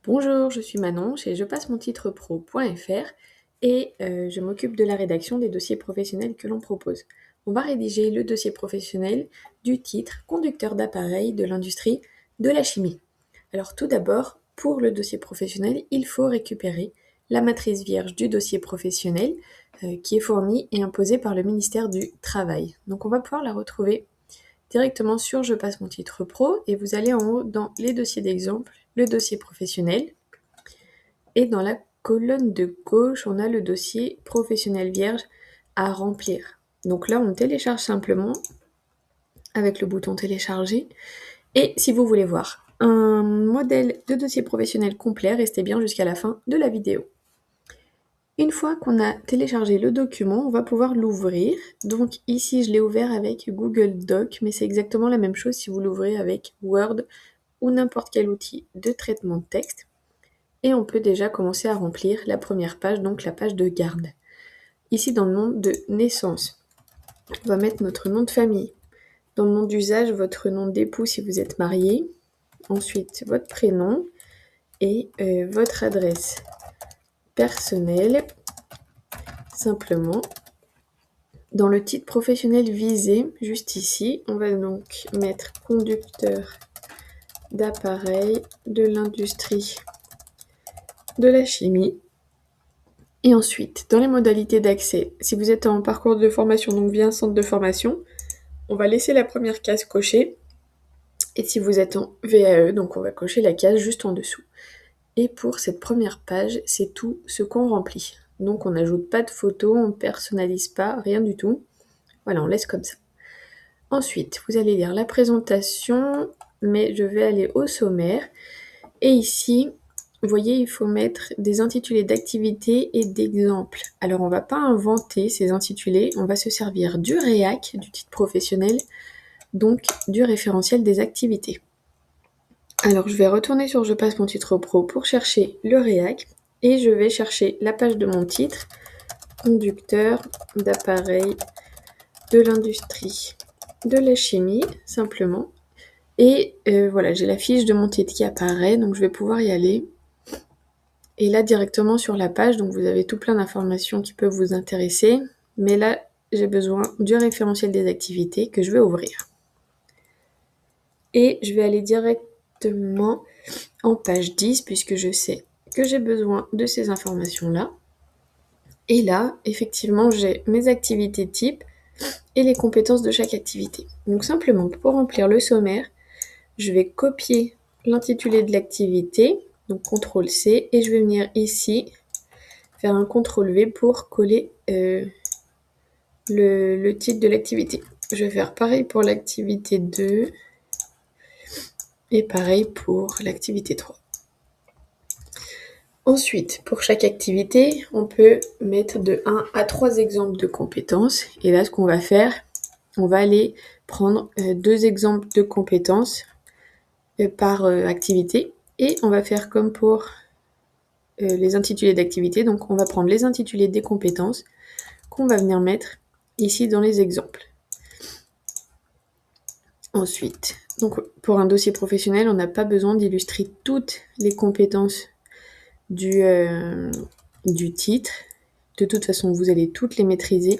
Bonjour, je suis Manon chez jepassemontitrepro.fr et je m'occupe de la rédaction des dossiers professionnels que l'on propose. On va rédiger le dossier professionnel du titre conducteur d'appareil de l'industrie de la chimie. Alors tout d'abord, pour le dossier professionnel, il faut récupérer la matrice vierge du dossier professionnel qui est fournie et imposée par le ministère du Travail. Donc on va pouvoir la retrouver directement sur Je passe mon titre pro et vous allez en haut dans les dossiers d'exemple, le dossier professionnel et dans la colonne de gauche, on a le dossier professionnel vierge à remplir. Donc là, on télécharge simplement avec le bouton télécharger et si vous voulez voir un modèle de dossier professionnel complet, restez bien jusqu'à la fin de la vidéo. Une fois qu'on a téléchargé le document, on va pouvoir l'ouvrir. Donc ici, je l'ai ouvert avec Google Doc, mais c'est exactement la même chose si vous l'ouvrez avec Word ou n'importe quel outil de traitement de texte. Et on peut déjà commencer à remplir la première page, donc la page de garde. Ici, dans le nom de naissance, on va mettre notre nom de famille. Dans le nom d'usage, votre nom d'époux si vous êtes marié. Ensuite, votre prénom et votre adresse personnelle, simplement. Dans le titre professionnel visé, juste ici, on va donc mettre conducteur d'appareil de l'industrie de la chimie. Et ensuite, dans les modalités d'accès, si vous êtes en parcours de formation, donc via un centre de formation, on va laisser la première case cochée. Et si vous êtes en VAE, donc on va cocher la case juste en dessous. Et pour cette première page, c'est tout ce qu'on remplit. Donc on n'ajoute pas de photos, on ne personnalise pas, rien du tout. Voilà, on laisse comme ça. Ensuite, vous allez lire la présentation, mais je vais aller au sommaire. Et ici, vous voyez, il faut mettre des intitulés d'activités et d'exemples. Alors, on ne va pas inventer ces intitulés, on va se servir du REAC, du titre professionnel, donc du référentiel des activités. Alors, je vais retourner sur Je passe mon titre pro pour chercher le REAC et je vais chercher la page de mon titre, conducteur d'appareil de l'industrie de la chimie, simplement. Et voilà, j'ai la fiche de mon titre qui apparaît, donc je vais pouvoir y aller. Et là, directement sur la page, donc vous avez tout plein d'informations qui peuvent vous intéresser. Mais là, j'ai besoin du référentiel des activités que je vais ouvrir. Et je vais aller directement en page 10, puisque je sais que j'ai besoin de ces informations-là. Et là, effectivement, j'ai mes activités types et les compétences de chaque activité. Donc simplement, pour remplir le sommaire, je vais copier l'intitulé de l'activité, donc CTRL-C, et je vais venir ici faire un CTRL-V pour coller le titre de l'activité. Je vais faire pareil pour l'activité 2 et pareil pour l'activité 3. Ensuite, pour chaque activité, on peut mettre de 1 à 3 exemples de compétences. Et là, ce qu'on va faire, on va aller prendre 2 exemples de compétences par activité. Et on va faire comme pour les intitulés d'activité. Donc, on va prendre les intitulés des compétences qu'on va venir mettre ici dans les exemples. Ensuite, donc pour un dossier professionnel, on n'a pas besoin d'illustrer toutes les compétences du titre. De toute façon, vous allez toutes les maîtriser,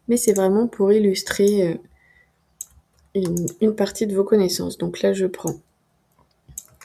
mais c'est vraiment pour illustrer une partie de vos connaissances. Donc là, je prends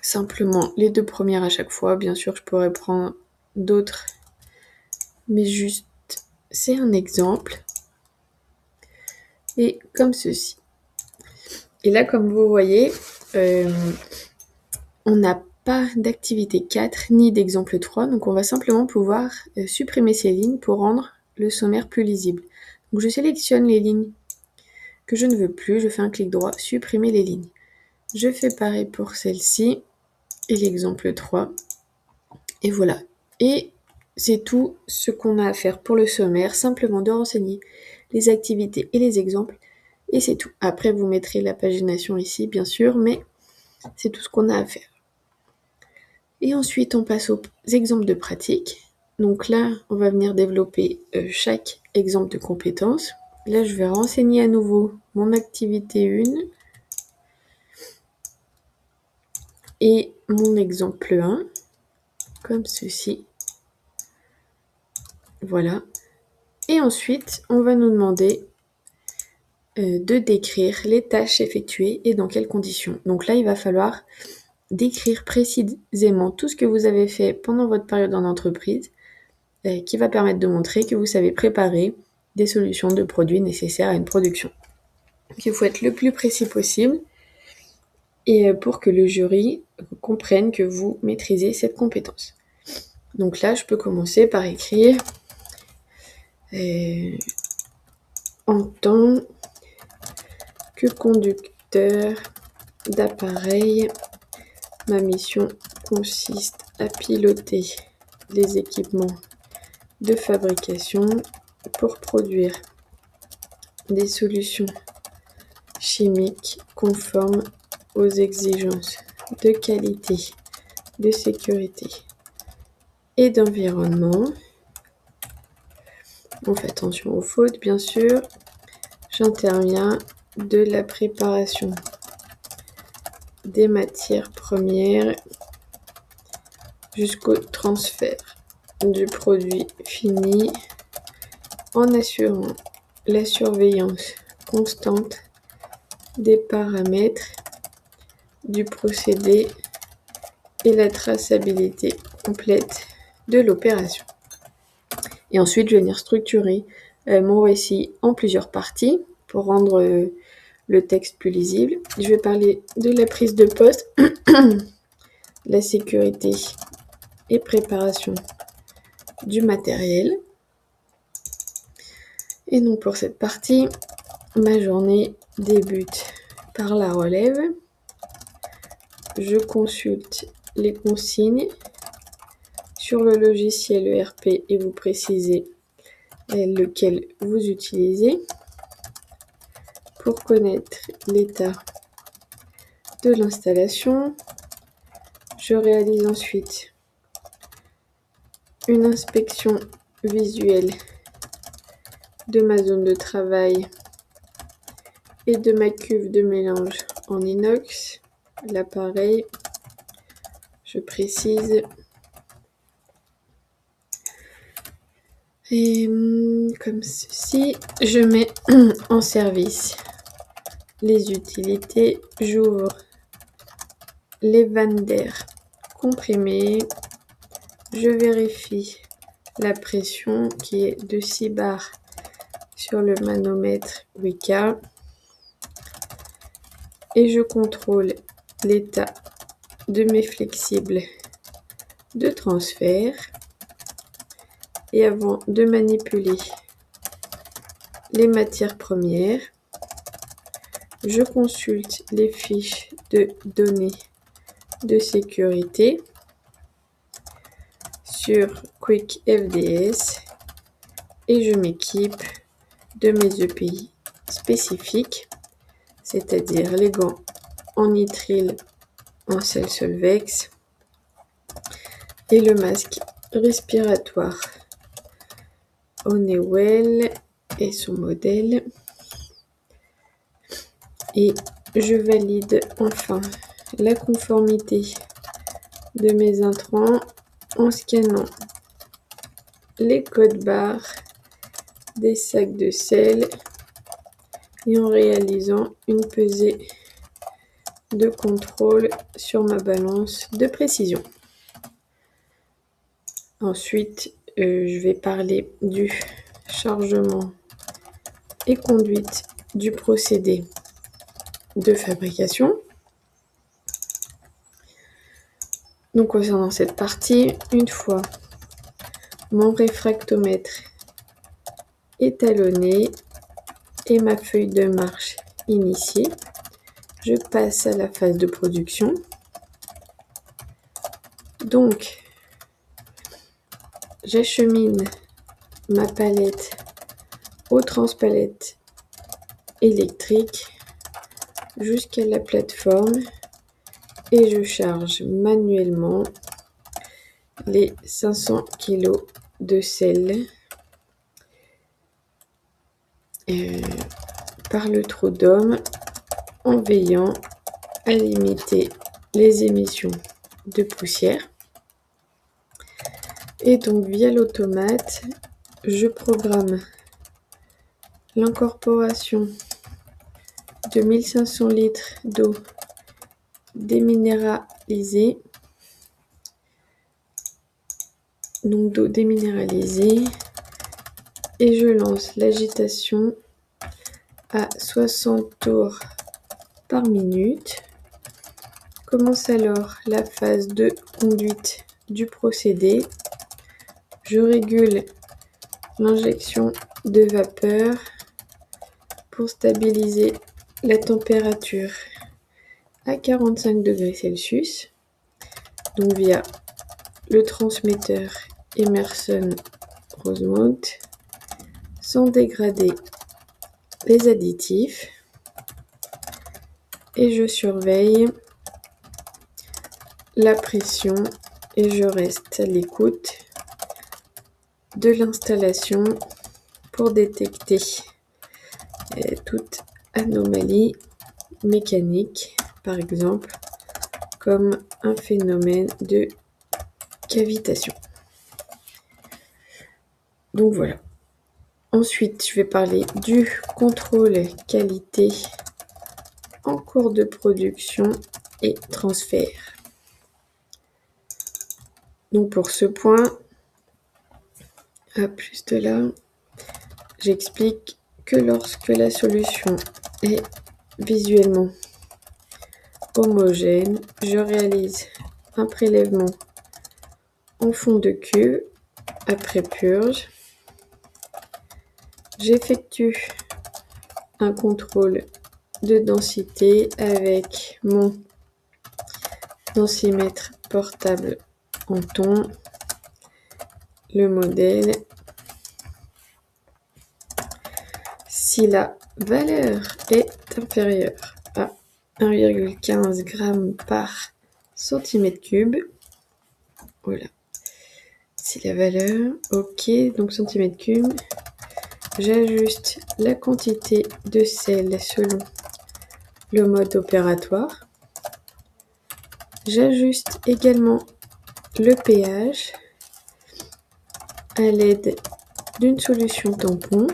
simplement les 2 premières à chaque fois. Bien sûr, je pourrais prendre d'autres, mais juste, c'est un exemple. Et comme ceci. Et là, comme vous voyez, on n'a pas d'activité 4 ni d'exemple 3, donc on va simplement pouvoir supprimer ces lignes pour rendre le sommaire plus lisible. Donc je sélectionne les lignes que je ne veux plus, je fais un clic droit, supprimer les lignes. Je fais pareil pour celle-ci et l'exemple 3. Et voilà. Et c'est tout ce qu'on a à faire pour le sommaire, simplement de renseigner les activités et les exemples. Et c'est tout. Après, vous mettrez la pagination ici, bien sûr, mais c'est tout ce qu'on a à faire. Et ensuite, on passe aux exemples de pratique. Donc là, on va venir développer chaque exemple de compétences. Là, je vais renseigner à nouveau mon activité 1 et mon exemple 1. comme ceci. Voilà. Et ensuite, on va nous demander de décrire les tâches effectuées et dans quelles conditions. Donc là, il va falloir décrire précisément tout ce que vous avez fait pendant votre période en entreprise, qui va permettre de montrer que vous savez préparer des solutions de produits nécessaires à une production. Donc, il faut être le plus précis possible et pour que le jury comprenne que vous maîtrisez cette compétence. Donc là, je peux commencer par écrire en tant que conducteur d'appareil, ma mission consiste à piloter les équipements de fabrication pour produire des solutions chimiques conformes aux exigences de qualité, de sécurité et d'environnement. On fait attention aux fautes, bien sûr. J'interviens de la préparation des matières premières jusqu'au transfert du produit fini en assurant la surveillance constante des paramètres du procédé et la traçabilité complète de l'opération. Et ensuite, je vais venir structurer mon récit en plusieurs parties pour rendre le texte plus lisible. Je vais parler de la prise de poste, la sécurité et préparation du matériel. Et donc pour cette partie, ma journée débute par la relève. Je consulte les consignes sur le logiciel ERP et vous précisez lequel vous utilisez pour connaître l'état de l'installation. Je réalise ensuite une inspection visuelle de ma zone de travail et de ma cuve de mélange en inox. L'appareil, je précise. Et comme ceci, je mets en service les utilités. J'ouvre les vannes d'air comprimées. Je vérifie la pression qui est de 6 bars sur le manomètre Wika. Et je contrôle l'état de mes flexibles de transfert. Et avant de manipuler les matières premières, je consulte les fiches de données de sécurité sur QuickFDS et je m'équipe de mes EPI spécifiques, c'est-à-dire les gants en nitrile en sel Solvex et le masque respiratoire Honeywell et son modèle. Et je valide enfin la conformité de mes intrants en scannant les codes barres des sacs de sel et en réalisant une pesée de contrôle sur ma balance de précision. Ensuite, je vais parler du chargement et conduite du procédé de fabrication. Donc concernant cette partie, une fois mon réfractomètre étalonné et ma feuille de marche initiée, je passe à la phase de production. Donc, j'achemine ma palette au transpalette électrique jusqu'à la plateforme et je charge manuellement les 500 kg de sel par le trou d'homme en veillant à limiter les émissions de poussière. Et donc via l'automate, je programme l'incorporation de 1500 litres d'eau déminéralisée. Donc d'eau déminéralisée. Et je lance l'agitation à 60 tours par minute. Commence alors la phase de conduite du procédé. Je régule l'injection de vapeur pour stabiliser la température à 45 degrés Celsius, donc via le transmetteur Emerson Rosemont, sans dégrader les additifs. Et je surveille la pression et je reste à l'écoute de l'installation pour détecter toute anomalie mécanique, par exemple, comme un phénomène de cavitation. Donc voilà. Ensuite, je vais parler du contrôle qualité en cours de production et transfert. Donc pour ce point, à plus de là, j'explique que lorsque la solution est visuellement homogène, je réalise un prélèvement en fond de cuve après purge. J'effectue un contrôle de densité avec mon densimètre portable en ton, le modèle. Si la valeur est inférieure à 1,15 g par centimètre cube, voilà. Si la valeur, ok, donc centimètre cube, j'ajuste la quantité de sel selon le mode opératoire. J'ajuste également le pH à l'aide d'une solution tampon.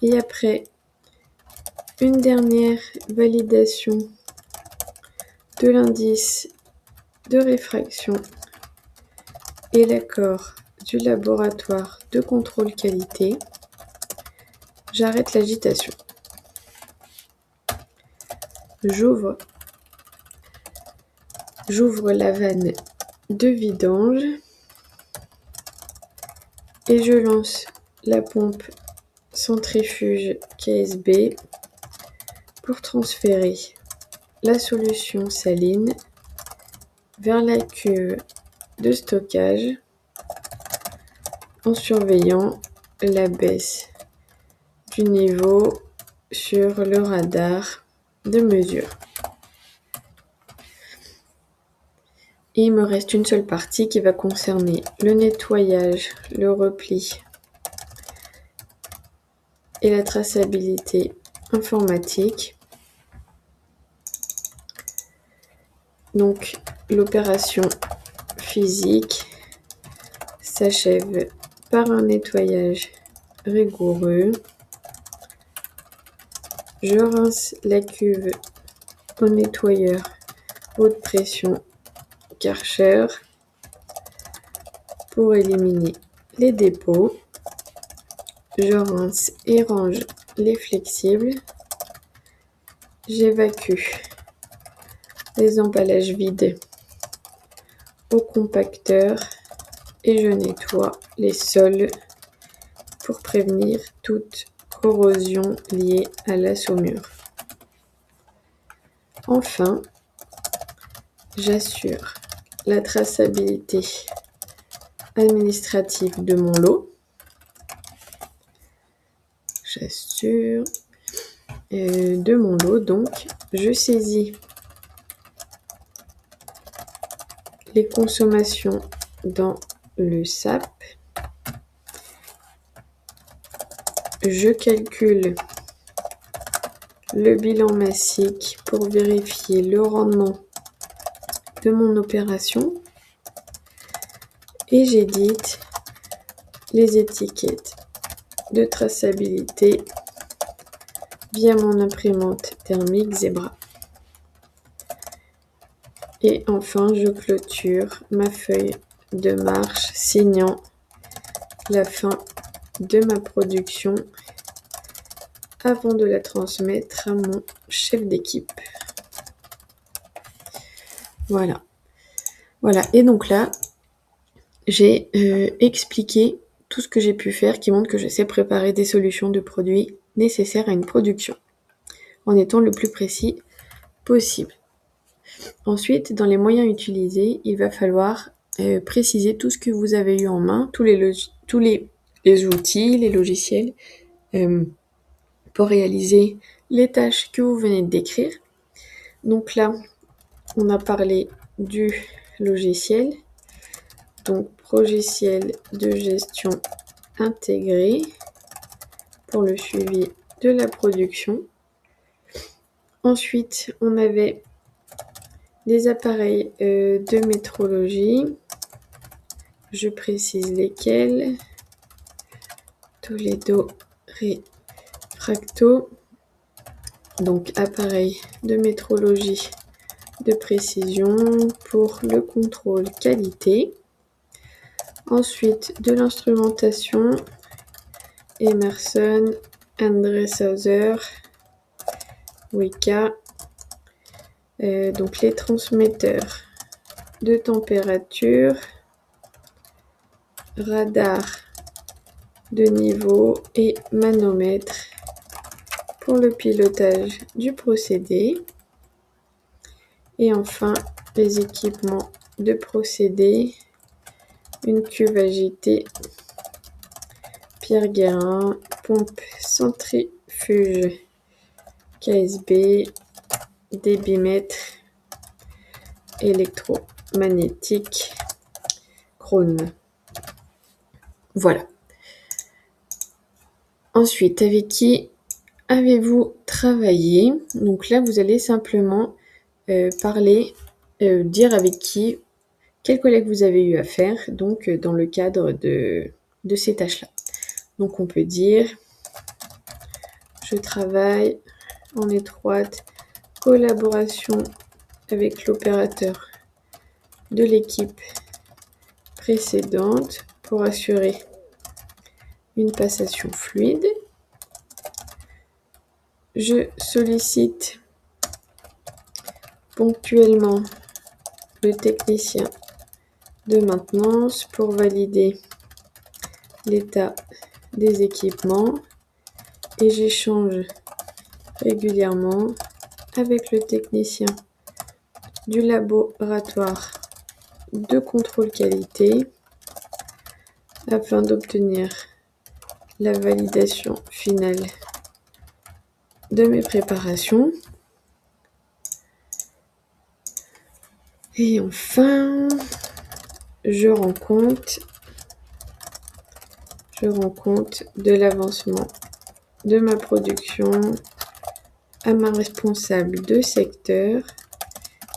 Et après une dernière validation de l'indice de réfraction et l'accord du laboratoire de contrôle qualité, j'arrête l'agitation. J'ouvre la vanne de vidange et je lance la pompe centrifuge KSB pour transférer la solution saline vers la cuve de stockage en surveillant la baisse du niveau sur le radar de mesure. Et il me reste une seule partie qui va concerner le nettoyage, le repli et la traçabilité informatique. Donc l'opération physique s'achève par un nettoyage rigoureux. Je rince la cuve au nettoyeur haute pression Karcher pour éliminer les dépôts. Je rince et range les flexibles. J'évacue les emballages vides au compacteur et je nettoie les sols pour prévenir toute corrosion liée à la saumure. Enfin, j'assure la traçabilité administrative de mon lot. Donc je saisis les consommations dans le SAP. Je calcule le bilan massique pour vérifier le rendement de mon opération. et j'édite les étiquettes de traçabilité via mon imprimante thermique Zebra. Et enfin, je clôture ma feuille de marche signant la fin de ma production avant de la transmettre à mon chef d'équipe. Voilà. Voilà. Et donc là, j'ai expliqué tout ce que j'ai pu faire qui montre que je sais préparer des solutions de produits nécessaires à une production, en étant le plus précis possible. Ensuite, dans les moyens utilisés, il va falloir préciser tout ce que vous avez eu en main, tous les outils, les logiciels, pour réaliser les tâches que vous venez de décrire. Donc là, on a parlé du logiciel, donc logiciel de gestion intégré pour le suivi de la production. Ensuite, on avait des appareils de métrologie. Je précise lesquels. Toledo Refracto. Donc, appareil de métrologie de précision pour le contrôle qualité. Ensuite, de l'instrumentation Emerson, André-Sauser, Weka. Donc les transmetteurs de température, radar de niveau et manomètre pour le pilotage du procédé. Et enfin, les équipements de procédé, une cuve agitée, Pierre Guérin, pompe centrifuge KSB, débitmètre électromagnétique Krone. Voilà. Ensuite, avec qui avez-vous travaillé? Donc là, vous allez simplement parler, dire avec qui, quels collègues vous avez eu à faire, donc dans le cadre de ces tâches-là. Donc on peut dire, je travaille en étroite collaboration avec l'opérateur de l'équipe précédente pour assurer une passation fluide. Je sollicite ponctuellement le technicien de maintenance pour valider l'état des équipements et j'échange régulièrement avec le technicien du laboratoire de contrôle qualité afin d'obtenir la validation finale de mes préparations. Et enfin, je rends compte de l'avancement de ma production à ma responsable de secteur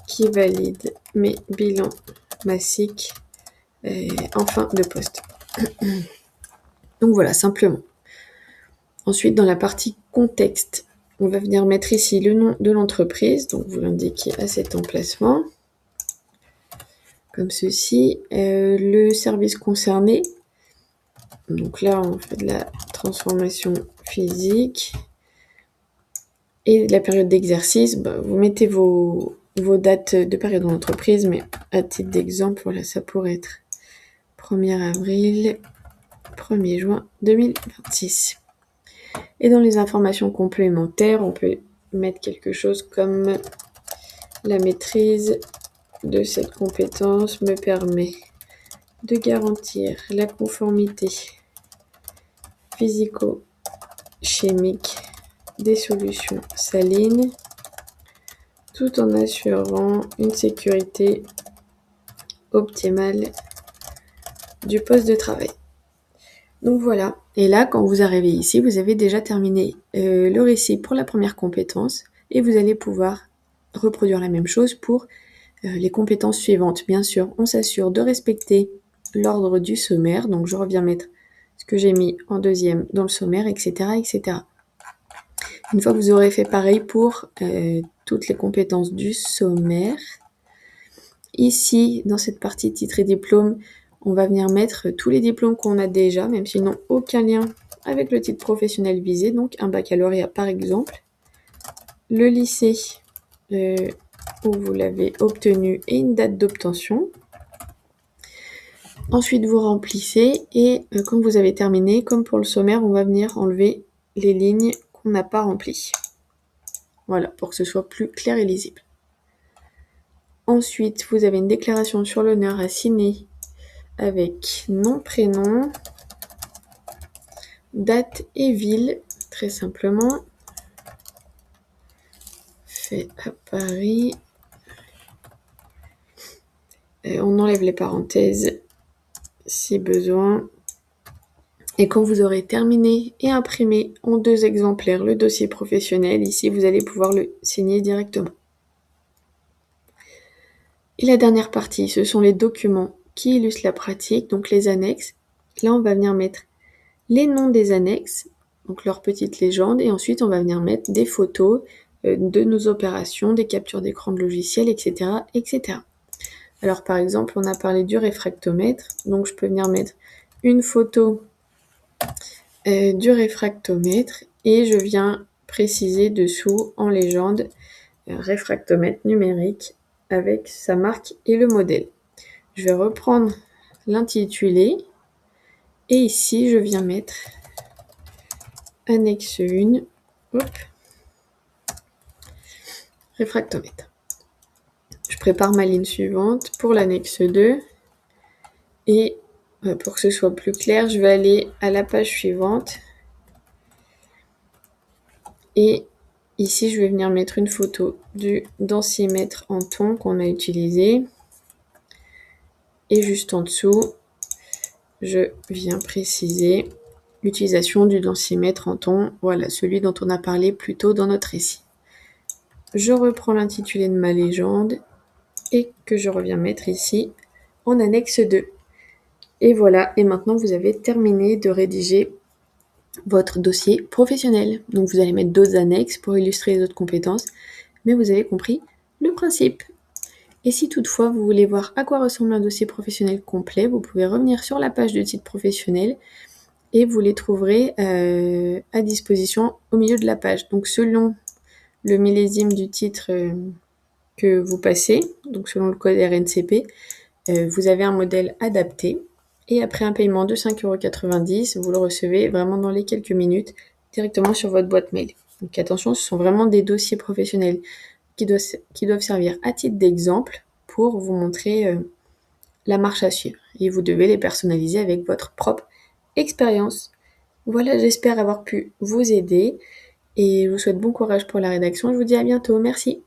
qui valide mes bilans massiques en fin de poste. Donc voilà, simplement. Ensuite, dans la partie contexte, on va venir mettre ici le nom de l'entreprise, donc vous l'indiquez à cet emplacement, comme ceci. Le service concerné, donc là on fait de la transformation physique. Et la période d'exercice, vous mettez vos dates de période dans l'entreprise, mais à titre d'exemple, voilà, ça pourrait être 1er avril, 1er juin 2026. Et dans les informations complémentaires, on peut mettre quelque chose comme la maîtrise de cette compétence me permet de garantir la conformité physico-chimique des solutions salines tout en assurant une sécurité optimale du poste de travail. Donc voilà, et là quand vous arrivez ici, vous avez déjà terminé le récit pour la première compétence et vous allez pouvoir reproduire la même chose pour les compétences suivantes. Bien sûr, on s'assure de respecter l'ordre du sommaire. Donc je reviens mettre ce que j'ai mis en deuxième dans le sommaire, etc., etc. Une fois que vous aurez fait pareil pour toutes les compétences du sommaire, ici, dans cette partie titre et diplôme, on va venir mettre tous les diplômes qu'on a déjà, même s'ils n'ont aucun lien avec le titre professionnel visé, donc un baccalauréat par exemple, le lycée où vous l'avez obtenu et une date d'obtention. Ensuite, vous remplissez et quand vous avez terminé, comme pour le sommaire, on va venir enlever les lignes qu'on n'a pas remplies. Voilà, pour que ce soit plus clair et lisible. Ensuite, vous avez une déclaration sur l'honneur à signer avec nom, prénom, date et ville, très simplement. Fait à Paris. On enlève les parenthèses si besoin. Et quand vous aurez terminé et imprimé en 2 exemplaires le dossier professionnel, ici vous allez pouvoir le signer directement. Et la dernière partie, ce sont les documents qui illustrent la pratique, donc les annexes. Là, on va venir mettre les noms des annexes, donc leur petite légende, et ensuite on va venir mettre des photos de nos opérations, des captures d'écran de logiciels, etc., etc. Alors par exemple, on a parlé du réfractomètre, donc je peux venir mettre une photo du réfractomètre et je viens préciser dessous en légende réfractomètre numérique avec sa marque et le modèle. Je vais reprendre l'intitulé et ici je viens mettre annexe 1, réfractomètre. Je prépare ma ligne suivante pour l'annexe 2 et pour que ce soit plus clair, je vais aller à la page suivante et ici je vais venir mettre une photo du densimètre en ton qu'on a utilisé et juste en dessous je viens préciser l'utilisation du densimètre en ton, voilà celui dont on a parlé plus tôt dans notre récit. Je reprends l'intitulé de ma légende et que je reviens mettre ici en annexe 2. Et voilà, et maintenant vous avez terminé de rédiger votre dossier professionnel. Donc vous allez mettre d'autres annexes pour illustrer les autres compétences, mais vous avez compris le principe. Et si toutefois vous voulez voir à quoi ressemble un dossier professionnel complet, vous pouvez revenir sur la page de titre professionnel et vous les trouverez à disposition au milieu de la page. Donc selon le millésime du titre que vous passez, donc selon le code RNCP, vous avez un modèle adapté. Et après un paiement de 5,90 €, vous le recevez vraiment dans les quelques minutes directement sur votre boîte mail. Donc attention, ce sont vraiment des dossiers professionnels qui doivent servir à titre d'exemple pour vous montrer la marche à suivre. Et vous devez les personnaliser avec votre propre expérience. Voilà, j'espère avoir pu vous aider et je vous souhaite bon courage pour la rédaction. Je vous dis à bientôt. Merci.